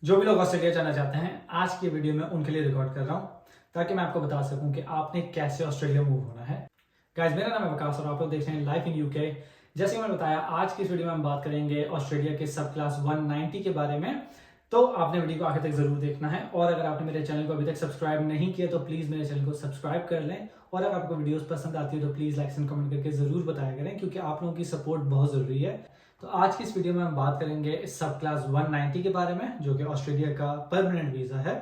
जो भी लोग ऑस्ट्रेलिया जाना चाहते हैं, आज की वीडियो में उनके लिए रिकॉर्ड कर रहा हूं ताकि मैं आपको बता सकूं कि आपने कैसे ऑस्ट्रेलिया मूव होना है। गाइस, मेरा नाम है विकास और आप लोग देख रहे हैं लाइफ इन यूके। जैसे कि मैंने बताया, आज की इस वीडियो में हम बात करेंगे ऑस्ट्रेलिया के सब क्लास 190 के बारे में। तो आपने वीडियो को आखिर तक जरूर देखना है और अगर आपने मेरे चैनल को अभी तक सब्सक्राइब नहीं किया तो प्लीज मेरे चैनल को सब्सक्राइब कर लें। और अगर आपको वीडियोस पसंद आती है तो प्लीज लाइक एंड कमेंट करके जरूर बताया करें, क्योंकि आप लोगों की सपोर्ट बहुत जरूरी है। तो आज की इस वीडियो में हम बात करेंगे सब क्लास 190 के बारे में, जो कि ऑस्ट्रेलिया का परमानेंट वीजा है।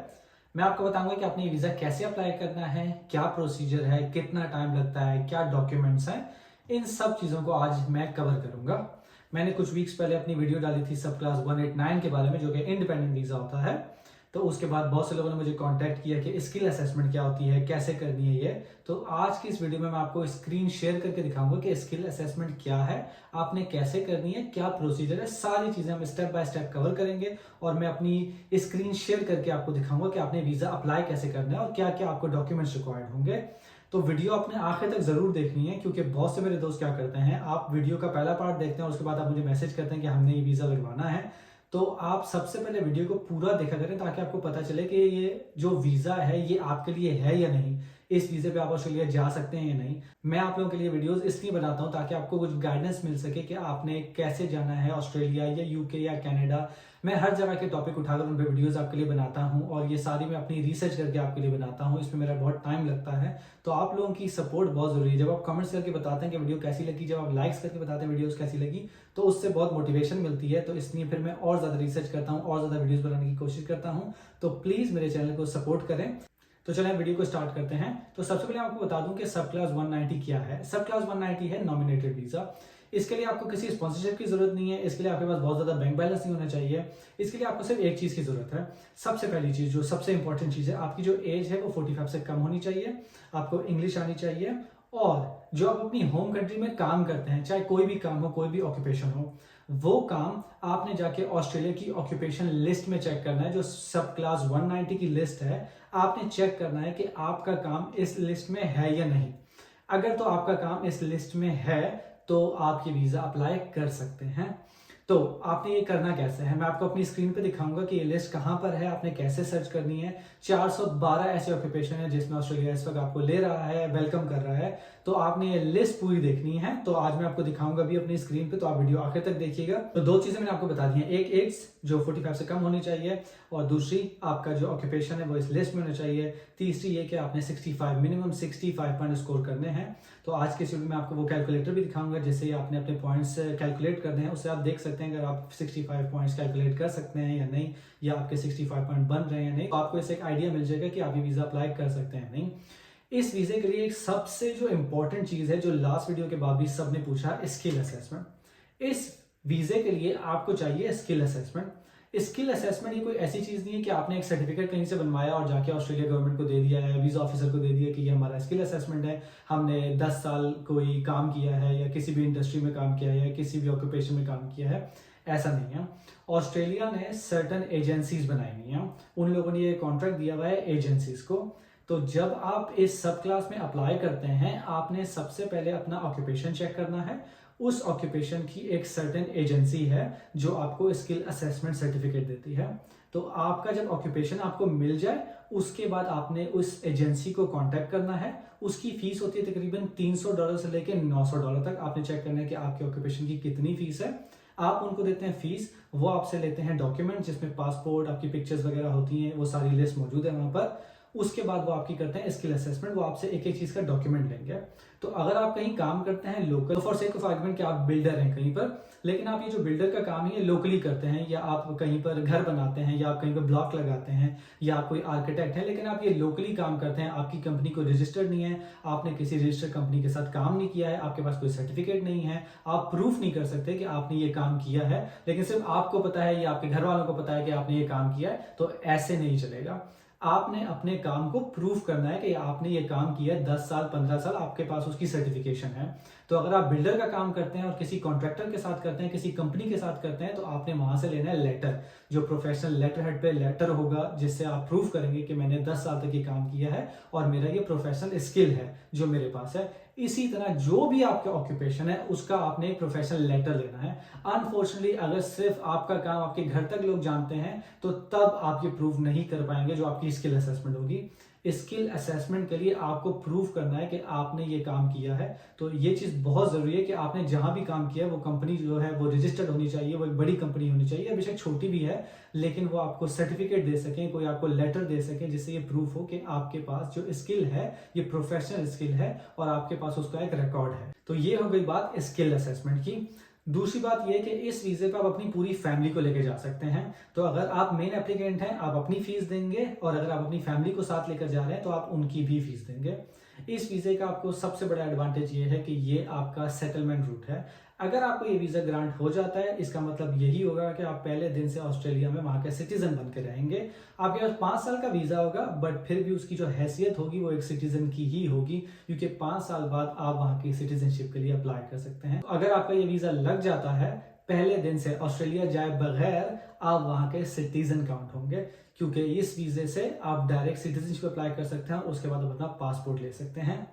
मैं आपको बताऊंगा कि आपने ये वीजा कैसे अप्लाई करना है, क्या प्रोसीजर है, कितना टाइम लगता है, क्या डॉक्यूमेंट्स हैं। इन सब चीजों को आज मैं कवर करूंगा। मैंने कुछ वीक्स पहले अपनी वीडियो डाली थी सब क्लास 189 के बारे में, जो कि इंडिपेंडेंट वीजा होता है। तो उसके बाद बहुत से लोगों ने मुझे कांटेक्ट किया कि स्किल असेसमेंट क्या होती है, कैसे करनी है ये। तो आज की इस वीडियो में मैं आपको स्क्रीन शेयर करके दिखाऊंगा कि स्किल असेसमेंट क्या है, आपने कैसे करनी है, क्या प्रोसीजर है। सारी चीजें हम स्टेप बाय स्टेप कवर करेंगे और मैं अपनी स्क्रीन शेयर करके आपको दिखाऊंगा कि आपने वीजा अप्लाई कैसे करना है और क्या क्या आपको डॉक्यूमेंट्स रिक्वायर्ड होंगे। तो वीडियो आपने आखिर तक जरूर देखनी है, क्योंकि बहुत से मेरे दोस्त क्या करते हैं, आप वीडियो का पहला पार्ट देखते हैं और उसके बाद आप मुझे मैसेज करते हैं कि हमने ये वीजा लगवाना है। तो आप सबसे पहले वीडियो को पूरा देखा करें ताकि आपको पता चले कि ये जो वीजा है ये आपके लिए है या नहीं, इस वीजे पे आप ऑस्ट्रेलिया जा सकते हैं या नहीं। मैं आप लोगों के लिए वीडियोस इसलिए बनाता हूं ताकि आपको कुछ गाइडेंस मिल सके कि आपने कैसे जाना है ऑस्ट्रेलिया या यूके या कनाडा। मैं हर जगह के टॉपिक उठाकर उन पे वीडियोस आपके लिए बनाता हूं और ये सारी मैं अपनी रिसर्च करके आपके लिए बनाता हूं। इसमें मेरा बहुत टाइम लगता है, तो आप लोगों की सपोर्ट बहुत जरूरी है। जब आप कमेंट्स करके बताते हैं कि वीडियो कैसी लगी, जब आप लाइक्स करके बताते हैं वीडियोस कैसी लगी, तो उससे बहुत मोटिवेशन मिलती है। तो इसलिए फिर मैं और ज्यादा रिसर्च करता हूँ और ज्यादा वीडियोस बनाने की कोशिश करता हूँ। तो प्लीज मेरे चैनल को सपोर्ट करें। तो चलिए वीडियो को स्टार्ट करते हैं। तो सबसे पहले आपको बता दूं कि सब क्लास 190 क्या है। सब क्लास 190 है नॉमिनेटेड वीजा। इसके लिए आपको किसी स्पॉन्सरशिप की जरूरत नहीं है, इसके लिए आपके पास बहुत ज्यादा बैंक बैलेंस नहीं होना चाहिए। इसके लिए आपको सिर्फ एक चीज की जरूरत है। सबसे पहली चीज, जो सबसे इंपॉर्टेंट चीज है, आपकी जो एज है वो 45 से कम होनी चाहिए। आपको इंग्लिश आनी चाहिए और जो आप अपनी होम कंट्री में काम करते हैं, चाहे कोई भी काम हो, कोई भी ऑक्यूपेशन हो, वो काम आपने जाके ऑस्ट्रेलिया की ऑक्यूपेशन लिस्ट में चेक करना है। जो सब क्लास 190 की लिस्ट है, आपने चेक करना है कि आपका काम इस लिस्ट में है या नहीं। अगर तो आपका काम इस लिस्ट में है तो आप ये वीजा अप्लाई कर सकते हैं। तो आपने ये करना कैसे है, मैं आपको अपनी स्क्रीन पे दिखाऊंगा कि ये लिस्ट कहां पर है, आपने कैसे सर्च करनी है। 412 ऐसे ऑक्यूपेशन है जिसमें ऑस्ट्रेलिया इस वक्त आपको ले रहा है, वेलकम कर रहा है। तो आपने ये लिस्ट पूरी देखनी है। तो आज मैं आपको दिखाऊंगा भी अपनी स्क्रीन पे, तो आप वीडियो आखिर तक देखिएगा। तो दो चीजें मैंने आपको बता दी हैं, एक एज जो 45 से कम होनी चाहिए और दूसरी आपका जो ऑक्यूपेशन है वो इस लिस्ट में होना चाहिए। तीसरी ये कि आपने 65 मिनिमम 65 पॉइंट स्कोर करने हैं। तो आज के वीडियो में आपको वो कैलकुलेटर भी दिखाऊंगा जिससे आपने अपने पॉइंट्स कैलकुलेट करने हैं। उससे आप देख सकते हैं अगर आप 65 पॉइंट्स कैलकुलेट कर सकते हैं या नहीं, या आपके 65 पॉइंट बन रहे हैं या नहीं, तो आपको इससे एक आइडिया मिल जाएगा कि आप ये वीजा अप्लाई कर सकते हैं नहीं। इस वीजे के लिए एक सबसे जो इंपॉर्टेंट चीज है, जो लास्ट वीडियो के बाद भी सबने पूछा, स्किल असेसमेंट। इस वीजे के लिए आपको चाहिए स्किल असेसमेंट। स्किल असेसमेंट ये कोई ऐसी चीज नहीं है कि आपने एक सर्टिफिकेट कहीं से बनवाया और जाके ऑस्ट्रेलिया गवर्नमेंट को दे दिया है, वीजा ऑफिसर को दे दिया कि ये हमारा स्किल असेसमेंट है, हमने 10 साल कोई काम किया है या किसी भी इंडस्ट्री में काम किया है या किसी भी ऑक्यूपेशन में काम किया है। ऐसा नहीं है। ऑस्ट्रेलिया ने सर्टन एजेंसीज बनाई हुई हैं, उन लोगों ने ये कॉन्ट्रैक्ट दिया हुआ है एजेंसीज को। तो जब आप इस सब क्लास में अप्लाई करते हैं, आपने सबसे पहले अपना ऑक्यूपेशन चेक करना है। उस ऑक्यूपेशन की एक सर्टेन एजेंसी है जो आपको स्किल असेसमेंट सर्टिफिकेट देती है। तो आपका जब ऑक्यूपेशन आपको मिल जाए, उसके बाद आपने उस एजेंसी को कांटेक्ट करना है। उसकी फीस होती है तकरीबन $300 से लेकर $900 तक। आपने चेक करना है कि आपके ऑक्यूपेशन की कितनी फीस है। आप उनको देते हैं फीस, वो आपसे लेते हैं डॉक्यूमेंट जिसमें पासपोर्ट, आपकी पिक्चर्स वगैरह होती हैं, वो सारी लिस्ट मौजूद है वहां पर। उसके बाद वो आपकी करते हैं स्किल असेसमेंट, वो आपसे एक एक चीज का डॉक्यूमेंट लेंगे। तो अगर आप कहीं काम करते हैं local, for sake of argument कि आप बिल्डर हैं कहीं पर, लेकिन आप ये जो बिल्डर का काम है ये लोकली करते हैं, या आप कहीं पर घर बनाते हैं, या आप कहीं पर ब्लॉक लगाते हैं, या आप कोई आर्किटेक्ट है, लेकिन आप ये लोकली काम करते हैं, आपकी कंपनी को रजिस्टर्ड नहीं है, आपने किसी रजिस्टर्ड कंपनी के साथ काम नहीं किया है, आपके पास कोई सर्टिफिकेट नहीं है, आप प्रूफ नहीं कर सकते कि आपने ये काम किया है, लेकिन सिर्फ आपको पता है या आपके घर वालों को पता है कि आपने ये काम किया है, तो ऐसे नहीं चलेगा। आपने अपने काम को प्रूफ करना है कि आपने ये काम किया है, 10 साल 15 साल आपके पास उसकी सर्टिफिकेशन है। तो अगर आप बिल्डर का काम करते हैं और किसी कॉन्ट्रैक्टर के साथ करते हैं, किसी कंपनी के साथ करते हैं, तो आपने वहां से लेना है लेटर, जो प्रोफेशनल लेटर हेड पे लेटर होगा, जिससे आप प्रूफ करेंगे कि मैंने 10 साल तक ये काम किया है और मेरा ये प्रोफेशनल स्किल है जो मेरे पास है। इसी तरह जो भी आपका ऑक्यूपेशन है उसका आपने एक प्रोफेशनल लेटर लेना है। अनफॉर्चुनेटली अगर सिर्फ आपका काम आपके घर तक लोग जानते हैं तो तब आप ये प्रूव नहीं कर पाएंगे जो आपकी स्किल असेसमेंट होगी। स्किल असेसमेंट के लिए आपको प्रूव करना है कि आपने ये काम किया है। तो ये चीज़ बहुत ज़रूरी है कि आपने जहां भी काम किया है वो कंपनी जो है वो रजिस्टर्ड होनी चाहिए, वो एक बड़ी कंपनी होनी चाहिए, बेशक छोटी भी है लेकिन वो आपको सर्टिफिकेट दे सके, कोई आपको लेटर दे सके जिससे ये प्रूफ हो कि आपके पास जो स्किल है ये प्रोफेशनल स्किल है और आपके पास उसका एक रिकॉर्ड है। तो ये हो गई बात स्किल असेसमेंट की। दूसरी बात यह कि इस वीजे पे आप अपनी पूरी फैमिली को लेकर जा सकते हैं। तो अगर आप मेन एप्लीकेंट हैं आप अपनी फीस देंगे और अगर आप अपनी फैमिली को साथ लेकर जा रहे हैं तो आप उनकी भी फीस देंगे। इस वीजे का आपको सबसे बड़ा एडवांटेज ये है कि ये आपका सेटलमेंट रूट है। अगर आपको ये वीजा ग्रांट हो जाता है इसका मतलब यही होगा कि आप पहले दिन से ऑस्ट्रेलिया में वहां के सिटीजन बनकर रहेंगे। आपके पास 5 साल का वीजा होगा बट फिर भी उसकी जो हैसियत होगी वो एक सिटीजन की ही होगी, क्योंकि 5 साल बाद आप वहां की सिटीजनशिप के लिए अप्लाई कर सकते हैं। अगर आपका ये वीजा लग जाता है पहले दिन से ऑस्ट्रेलिया जाए बगैर आप वहां के सिटीजन काउंट होंगे, क्योंकि इस वीजे से आप डायरेक्ट सिटीजनशिप अप्लाई कर सकते हैं और उसके बाद आप अपना पासपोर्ट ले सकते हैं।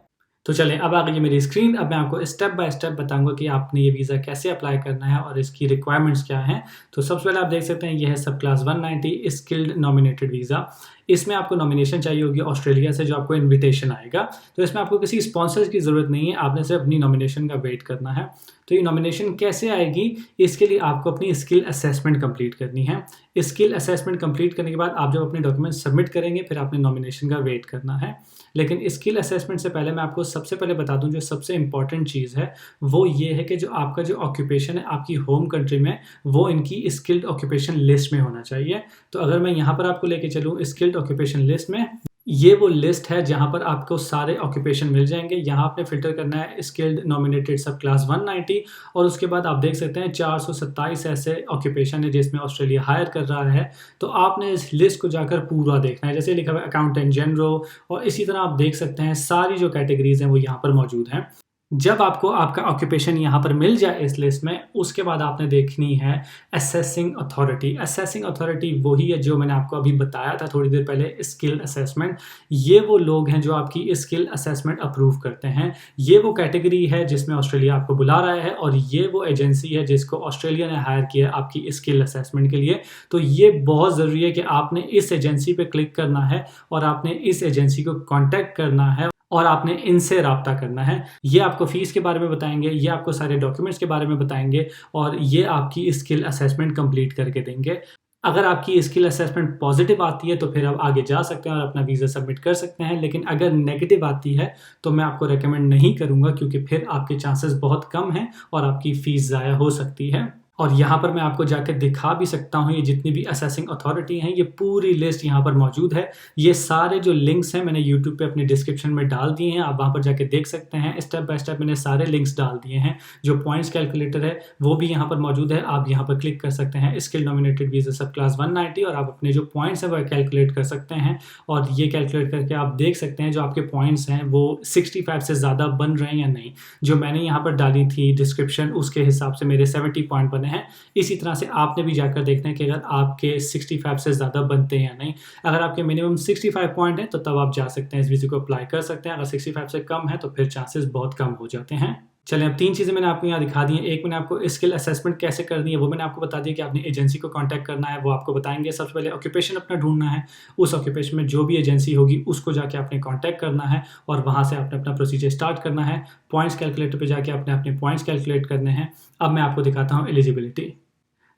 तो चलें अब आ गई मेरी स्क्रीन। अब मैं आपको स्टेप बाय स्टेप बताऊंगा कि आपने ये वीज़ा कैसे अप्लाई करना है और इसकी रिक्वायरमेंट्स क्या हैं। तो सबसे पहले आप देख सकते हैं ये है सब क्लास 190 स्किल्ड नॉमिनेटेड वीज़ा। इसमें आपको नॉमिनेशन चाहिए होगी ऑस्ट्रेलिया से, जो आपको इनविटेशन आएगा। तो इसमें आपको किसी स्पॉन्सर की ज़रूरत नहीं है, आपने सिर्फ अपनी नॉमिनेशन का वेट करना है। तो ये नॉमिनेशन कैसे आएगी, इसके लिए आपको अपनी स्किल असेसमेंट कंप्लीट करनी है। स्किल असेसमेंट कंप्लीट करने के बाद आप जब अपने डॉक्यूमेंट सबमिट करेंगे फिर आपने नॉमिनेशन का वेट करना है। लेकिन स्किल असेसमेंट से पहले मैं आपको सबसे पहले बता दूं जो सबसे इंपॉर्टेंट चीज़ है वो ये है कि जो आपका जो ऑक्यूपेशन है आपकी होम कंट्री में वो इनकी स्किल्ड ऑक्यूपेशन लिस्ट में होना चाहिए। तो अगर मैं यहाँ पर आपको लेके चलूँ स्किल्ड ऑक्यूपेशन लिस्ट में, ये वो लिस्ट है जहां पर आपको सारे ऑक्यूपेशन मिल जाएंगे। यहाँ आपने फिल्टर करना है स्किल्ड नॉमिनेटेड सब क्लास 190 और उसके बाद आप देख सकते हैं 427 ऐसे ऑक्यूपेशन है जिसमें ऑस्ट्रेलिया हायर कर रहा है। तो आपने इस लिस्ट को जाकर पूरा देखना है, जैसे लिखा हुआ है अकाउंटेंट जनरल, और इसी तरह आप देख सकते हैं सारी जो कैटेगरीज हैं वो यहाँ पर मौजूद हैं। जब आपको आपका ऑक्यूपेशन यहाँ पर मिल जाए इस लिस्ट में, उसके बाद आपने देखनी है असेसिंग अथॉरिटी। असेसिंग अथॉरिटी वही है जो मैंने आपको अभी बताया था थोड़ी देर पहले, स्किल असेसमेंट। ये वो लोग हैं जो आपकी स्किल असेसमेंट अप्रूव करते हैं। ये वो कैटेगरी है जिसमें ऑस्ट्रेलिया आपको बुला रहा है और ये वो एजेंसी है जिसको ऑस्ट्रेलिया ने हायर किया आपकी स्किल असेसमेंट के लिए। तो ये बहुत ज़रूरी है कि आपने इस एजेंसी पे क्लिक करना है और आपने इस एजेंसी को कॉन्टैक्ट करना है और आपने इनसे रब्ता करना है। ये आपको फीस के बारे में बताएंगे, ये आपको सारे डॉक्यूमेंट्स के बारे में बताएंगे और ये आपकी स्किल असेसमेंट कंप्लीट करके देंगे। अगर आपकी स्किल असेसमेंट पॉजिटिव आती है तो फिर आप आगे जा सकते हैं और अपना वीज़ा सबमिट कर सकते हैं। लेकिन अगर नेगेटिव आती है तो मैं आपको रेकमेंड नहीं करूँगा, क्योंकि फिर आपके चांसेस बहुत कम हैं और आपकी फ़ीस ज़ाया हो सकती है। और यहाँ पर मैं आपको जाकर दिखा भी सकता हूँ, ये जितनी भी असेसिंग अथॉरिटी हैं ये पूरी लिस्ट यहाँ पर मौजूद है। ये सारे जो लिंक्स हैं मैंने यूट्यूब पे अपनी डिस्क्रिप्शन में डाल दिए हैं, आप वहाँ पर जाकर देख सकते हैं। स्टेप बाय स्टेप मैंने सारे लिंक्स डाल दिए हैं। जो पॉइंट्स कैलकुलेटर है वो भी यहाँ पर मौजूद है, आप यहाँ पर क्लिक कर सकते हैं स्किल नॉमिनेटेड वीज़ा सब क्लास 190 और आप अपने जो पॉइंट्स हैं वह कैलकुलेट कर सकते हैं। और ये कैलकुलेट करके आप देख सकते हैं जो आपके पॉइंट्स हैं वो 65 से ज़्यादा बन रहे हैं या नहीं। जो मैंने यहाँ पर डाली थी डिस्क्रिप्शन उसके हिसाब से मेरे 70 पॉइंट बने हैं। इसी तरह से आपने भी जाकर देखना है कि अगर आपके 65 से ज़्यादा बनते हैं या नहीं। अगर आपके मिनिमम 65 पॉइंट है तो तब आप जा सकते हैं, इस वीज़ा को अप्लाई कर सकते हैं। अगर 65 से कम है तो फिर चांसेस बहुत कम हो जाते हैं। चलें, अब 3 चीज़ें मैंने आपको यहाँ दिखा दी हैं। एक मैंने आपको स्किल असेसमेंट कैसे करनी है वो मैंने आपको बता दिया कि आपने एजेंसी को कांटेक्ट करना है, वो आपको बताएंगे। सबसे पहले ऑक्यूपेशन अपना ढूंढना है, उस ऑक्यूपेशन में जो भी एजेंसी होगी उसको जाके आपने कांटेक्ट करना है और वहाँ से आपने अपना प्रोसीजर स्टार्ट करना है। पॉइंट्स कैलकुलेटर पर जाके आपने अपने पॉइंट्स कैलकुलेट करने हैं। अब मैं आपको दिखाता हूँ एलिजिबिलिटी।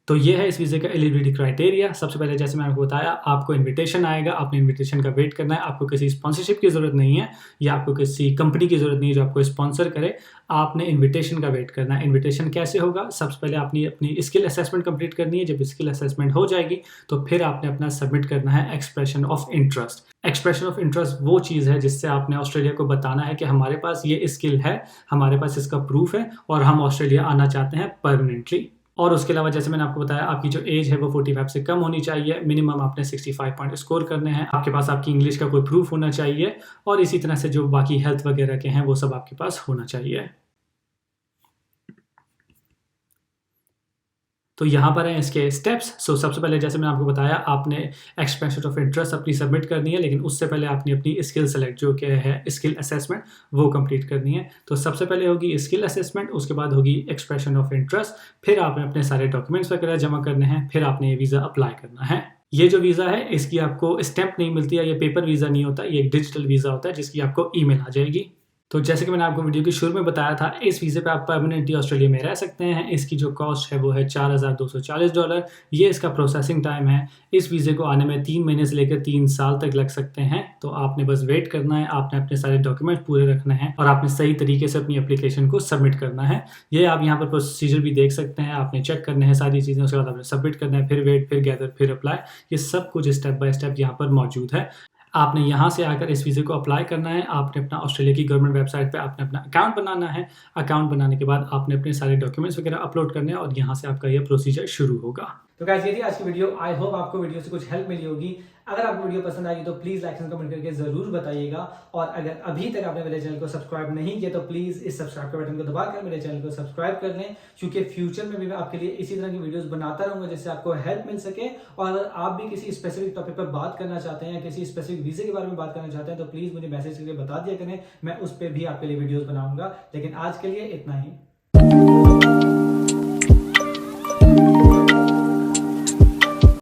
तो ये है इस वीज़े का एलिजिबिलिटी क्राइटेरिया। सबसे पहले जैसे मैंने आपको बताया आपको इनविटेशन आएगा, आपने इनविटेशन का वेट करना है। आपको किसी स्पॉन्सरशिप की ज़रूरत नहीं है या आपको किसी कंपनी की ज़रूरत नहीं है जो आपको स्पॉन्सर करे। आपने इनविटेशन का वेट करना है। इनविटेशन कैसे होगा, सबसे पहले आपने अपनी स्किल असेसमेंट कंप्लीट करनी है। जब स्किल असेसमेंट हो जाएगी तो फिर आपने अपना सबमिट करना है expression of interest. Expression of interest वो चीज़ है जिससे आपने ऑस्ट्रेलिया को बताना है कि हमारे पास ये स्किल है, हमारे पास इसका प्रूफ है और हम ऑस्ट्रेलिया आना चाहते हैं परमानेंटली। और उसके अलावा जैसे मैंने आपको बताया आपकी जो एज है वो 45 से कम होनी चाहिए। मिनिमम आपने 65 पॉइंट स्कोर करने हैं। आपके पास आपकी इंग्लिश का कोई प्रूफ होना चाहिए और इसी तरह से जो बाकी हेल्थ वगैरह के हैं वो सब आपके पास होना चाहिए। तो यहाँ पर हैं इसके स्टेप्स। सो सबसे पहले जैसे मैंने आपको बताया, आपने एक्सप्रेशन ऑफ इंटरेस्ट अपनी सबमिट करनी है, लेकिन उससे पहले आपने अपनी स्किल सेलेक्ट जो कि है स्किल असेसमेंट वो कंप्लीट करनी है। तो सबसे पहले होगी स्किल असेसमेंट, उसके बाद होगी एक्सप्रेशन ऑफ इंटरेस्ट, फिर आपने अपने सारे डॉक्यूमेंट्स वगैरह जमा करने हैं, फिर आपने ये वीज़ा अप्लाई करना है। ये जो वीज़ा है इसकी आपको स्टैंप नहीं मिलती है, ये पेपर वीज़ा नहीं होता, ये एक डिजिटल वीज़ा होता है जिसकी आपको ईमेल आ जाएगी। तो जैसे कि मैंने आपको वीडियो के शुरू में बताया था, इस वीज़े पे आप परमानेंटली ऑस्ट्रेलिया में रह सकते हैं। इसकी जो कॉस्ट है वो है $4,240। ये इसका प्रोसेसिंग टाइम है। इस वीज़े को आने में 3 महीने से लेकर 3 साल तक लग सकते हैं। तो आपने बस वेट करना है, आपने अपने सारे डॉक्यूमेंट पूरे रखने हैं और आपने सही तरीके से अपनी एप्लीकेशन को सबमिट करना है। ये आप यहाँ पर प्रोसीजर भी देख सकते हैं। आपने चेक करने हैं सारी चीज़ें, उसके बाद आपने सबमिट करना है, फिर वेट, फिर गैदर, फिर अप्लाई। ये सब कुछ स्टेप बाय स्टेप यहाँ पर मौजूद है। आपने यहाँ से आकर इस वीज़े को अप्लाई करना है। आपने अपना ऑस्ट्रेलिया की गवर्नमेंट वेबसाइट पे आपने अपना अकाउंट बनाना है। अकाउंट बनाने के बाद आपने अपने सारे डॉक्यूमेंट्स वगैरह अपलोड करने हैं और यहाँ से आपका ये प्रोसीजर शुरू होगा। तो गाइस, ये थी आज की वीडियो। आई होप आपको वीडियो से कुछ हेल्प मिली होगी। अगर आपको वीडियो पसंद आई तो प्लीज़ लाइक एंड कमेंट करके ज़रूर बताइएगा। और अगर अभी तक आपने मेरे चैनल को सब्सक्राइब नहीं किया तो प्लीज़ इस सब्सक्राइब के बटन को दबाकर मेरे चैनल को सब्सक्राइब कर लें, क्योंकि फ्यूचर में भी मैं आपके लिए इसी तरह की वीडियोस बनाता रहूँगा जिससे आपको हेल्प मिल सके। और अगर आप भी किसी स्पेसिफिक टॉपिक पर बात करना चाहते हैं या किसी स्पेसिफिक वीज़े के बारे में बात करना चाहते हैं तो प्लीज़ मुझे मैसेज करके बता दिया करें, मैं उस पर भी आपके लिए वीडियोज़ बनाऊँगा। लेकिन आज के लिए इतना ही।